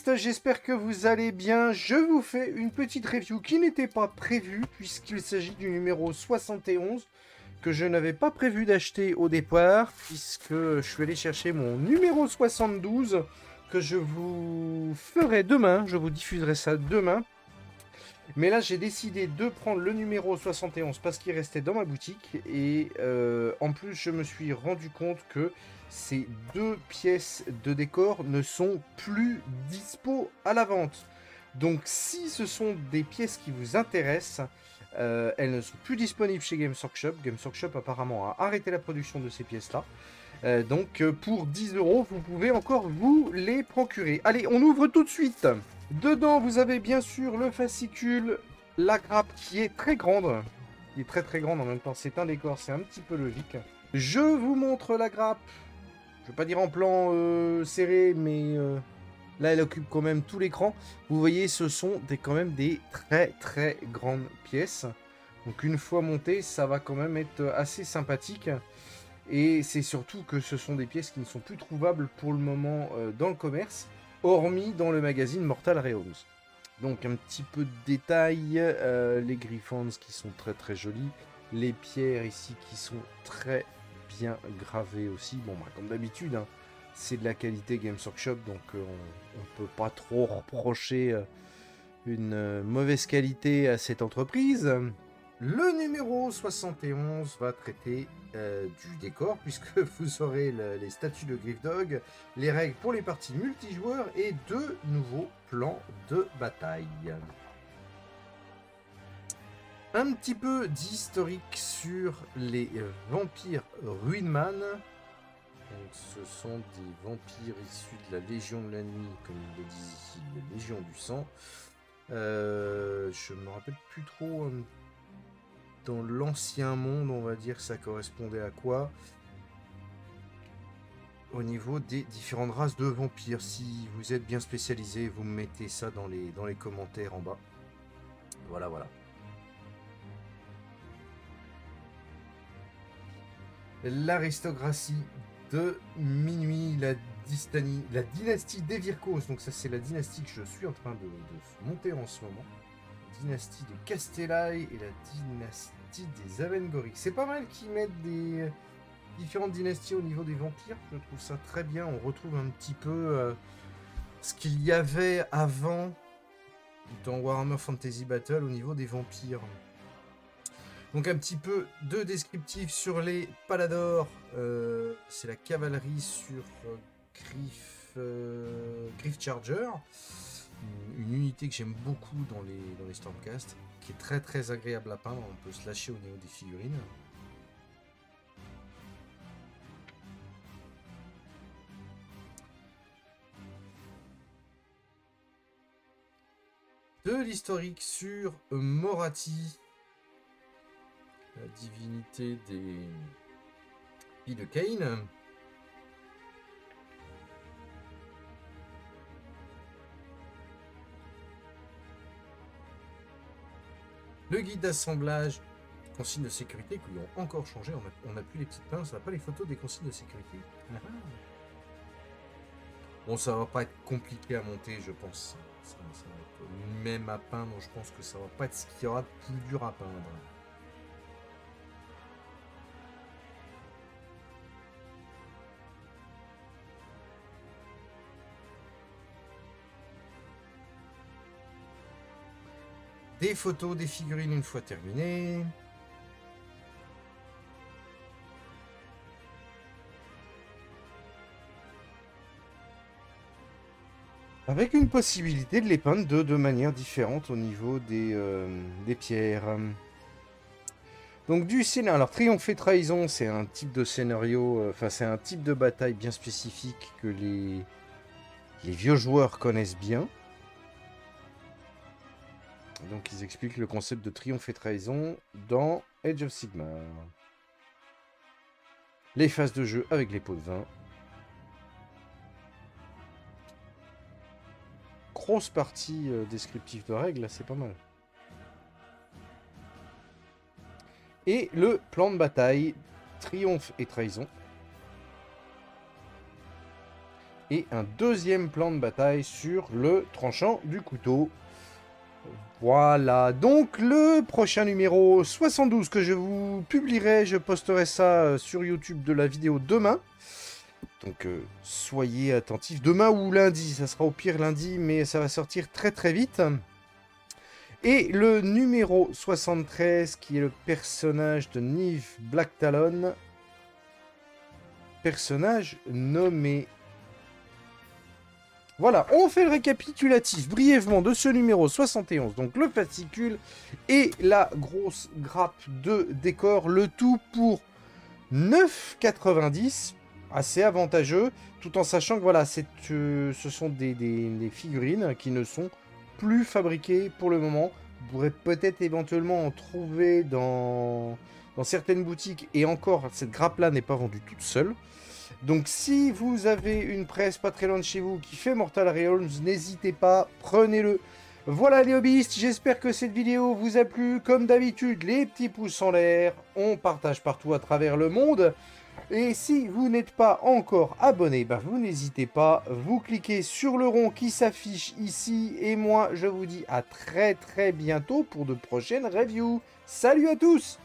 Gamiste, j'espère que vous allez bien. Je vous fais une petite review qui n'était pas prévue puisqu'il s'agit du numéro 71 que je n'avais pas prévu d'acheter au départ puisque je suis allé chercher mon numéro 72 que je vous ferai demain. Je vous diffuserai ça demain. Mais là, j'ai décidé de prendre le numéro 71 parce qu'il restait dans ma boutique. Et en plus, je me suis rendu compte que ces deux pièces de décor ne sont plus dispo à la vente. Donc, si ce sont des pièces qui vous intéressent, elles ne sont plus disponibles chez Games Workshop. Games Workshop, apparemment, a arrêté la production de ces pièces-là. Donc, pour 10 €, vous pouvez encore vous les procurer. Allez, on ouvre tout de suite. Dedans, vous avez bien sûr le fascicule, la grappe qui est très grande. Qui est très très grande en même temps. C'est un décor, c'est un petit peu logique. Je vous montre la grappe. Je ne vais pas dire en plan serré, mais là, elle occupe quand même tout l'écran. Vous voyez, ce sont quand même des très très grandes pièces. Donc une fois montées, ça va quand même être assez sympathique. Et c'est surtout que ce sont des pièces qui ne sont plus trouvables pour le moment dans le commerce, hormis dans le magazine Mortal Realms. Donc un petit peu de détails, les griffons qui sont très très jolis, les pierres ici qui sont très bien gravées aussi. Bon, bah, comme d'habitude, hein, c'est de la qualité Games Workshop, donc on ne peut pas trop reprocher une mauvaise qualité à cette entreprise. Le numéro 71 va traiter du décor, puisque vous aurez les statues de Griffdog, les règles pour les parties multijoueurs et deux nouveaux plans de bataille. Un petit peu d'historique sur les vampires Ruinman. Donc, ce sont des vampires issus de la Légion de la Nuit, comme ils le disent ici, la Légion du Sang. Je ne me rappelle plus trop... dans l'ancien monde, on va dire que ça correspondait à quoi au niveau des différentes races de vampires. Si vous êtes bien spécialisé, vous me mettez ça dans les commentaires en bas. Voilà, voilà. L'aristocratie de minuit, la dynastie des Virkos. Donc ça, c'est la dynastie que je suis en train de monter en ce moment. Dynastie de Castellae et la dynastie des Avengori. C'est pas mal qu'ils mettent des différentes dynasties au niveau des vampires. Je trouve ça très bien. On retrouve un petit peu ce qu'il y avait avant dans Warhammer Fantasy Battle au niveau des vampires. Donc un petit peu de descriptif sur les Paladors. C'est la cavalerie sur Griff Charger. Une unité que j'aime beaucoup dans les Stormcast, qui est très très agréable à peindre. On peut se lâcher au niveau des figurines. De l'historique sur Morathi, la divinité des filles de Cain. Le guide d'assemblage, consignes de sécurité qui ont encore changé. On n'a plus les petites pinces, on n'a pas les photos des consignes de sécurité. Bon, ça va pas être compliqué à monter, je pense. Ça va être, même à peindre, je pense que ça va pas être ce qu'il y aura de plus dur à peindre. Des photos des figurines une fois terminées. Avec une possibilité de les peindre de manière différente au niveau des pierres. Donc du scénario. Alors Triomphe et Trahison, c'est un type de scénario, enfin c'est un type de bataille bien spécifique que les vieux joueurs connaissent bien. Donc ils expliquent le concept de Triomphe et Trahison dans Age of Sigmar. Les phases de jeu avec les pots de vin. Grosse partie descriptive de règles, là c'est pas mal. Et le plan de bataille, Triomphe et Trahison. et un deuxième plan de bataille sur le tranchant du couteau. Voilà, donc le prochain numéro 72 que je vous publierai, je posterai ça sur YouTube de la vidéo demain. Donc soyez attentifs, demain ou lundi, ça sera au pire lundi, mais ça va sortir très très vite. Et le numéro 73, qui est le personnage de Niv Blacktalon, personnage nommé. Voilà, on fait le récapitulatif brièvement de ce numéro 71, donc le fascicule et la grosse grappe de décor, le tout pour 9,90, assez avantageux, tout en sachant que voilà, ce sont des figurines qui ne sont plus fabriquées pour le moment. Vous pourrez peut-être éventuellement en trouver dans certaines boutiques, et encore, cette grappe-là n'est pas vendue toute seule. Donc si vous avez une presse pas très loin de chez vous qui fait Mortal Realms, n'hésitez pas, prenez-le. Voilà les hobbyistes, j'espère que cette vidéo vous a plu. Comme d'habitude, les petits pouces en l'air, on partage partout à travers le monde. Et si vous n'êtes pas encore abonné, vous n'hésitez pas, vous cliquez sur le rond qui s'affiche ici. Et moi, je vous dis à très très bientôt pour de prochaines reviews. Salut à tous!